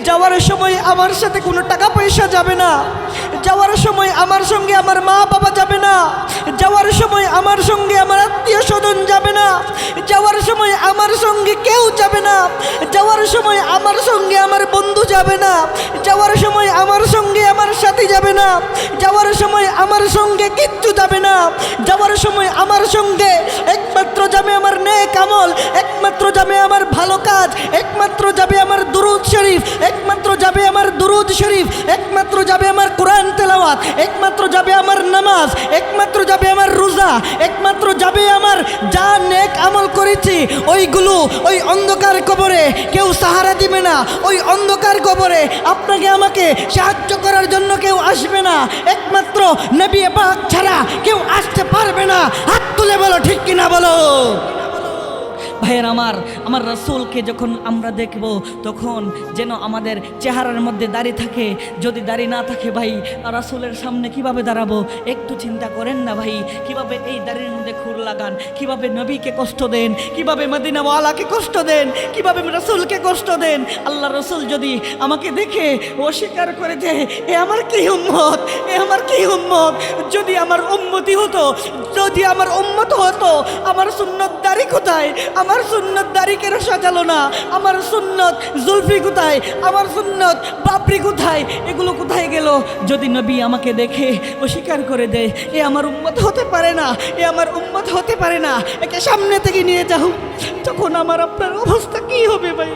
যাওয়ার সময় আমার সাথে কোনো টাকা পয়সা যাবে না, যাওয়ার সময় আমার সঙ্গে আমার মা বাবা যাবে না, যাওয়ার সময় আমার সঙ্গে আমার আত্মীয় স্বজন যাবে না, যাওয়ার সময় আমার সঙ্গে কেউ যাবে না, যাওয়ার সময় আমার সঙ্গে আমার বন্ধু যাবে না, যাওয়ার সময় আমার সঙ্গে আমার সাথী যাবে না, যাওয়ার সময় আমার সঙ্গে কিচ্ছু যাবে না, যাওয়ার সময় আমার সঙ্গে একমাত্র যাবে আমার নেক আমল, একমাত্র যাবে আমার ভালো কাজ, একমাত্র যাবে আমার দুরূদ শরীফ, একমাত্র যাবে আমার দুরূদ শরীফ, একমাত্র যাবে আমার কোরআন তেলাওয়াত, একমাত্র যাবে আমার নামাজ, একমাত্র যাবে আমার রোজা, একমাত্র যাবে আমার যা নেক আমল করেছি ওইগুলো ওই অন্ধকার কবরে কেউ সাহারা দিবে না, ওই অন্ধকার কবরে আপনাকে আমাকে সাহায্য করার জন্য কেউ আসবে না, একমাত্র নবী পাক ছাড়া কেউ আসতে পারবে না। হাত তুলে বলো ঠিক কিনা বলো। ভাইয়ের আমার রাসূলকে যখন আমরা দেখব তখন যেন আমাদের চেহারার মধ্যে দাড়ি থাকে, যদি দাড়ি না থাকে ভাই রাসূলের সামনে কিভাবে দাঁড়াবো একটু চিন্তা করেন না ভাই। কিভাবে এই দাড়ির মধ্যে খুর লাগান, কিভাবে নবীকে কষ্ট দেন, কিভাবে মদিনাওয়ালাকে কষ্ট দেন, কিভাবে রাসূলকে কষ্ট দেন। আল্লাহ রাসূল যদি আমাকে দেখে অস্বীকার করে যে এ আমার কি উম্মত, এ আমার কি উম্মত, যদি আমার উম্মতি হতো, যদি আমার উম্মত হতো, আমার সুন্নত দাড়ি কোথায়, আমার সুন্নত দাড়ি কেন সাজালো না, আমার সুন্নত জুলফি কোথায়, আমার সুন্নত বাপরি কোথায়, এগুলো কোথায় গেল। যদি নবী আমাকে দেখে অস্বীকার করে দেয় এ আমার উম্মত হতে পারে না, এ আমার উম্মত হতে পারে না, একে সামনে থেকে নিয়ে যাও, তখন আমার আপনার অবস্থা কি হবে ভাই।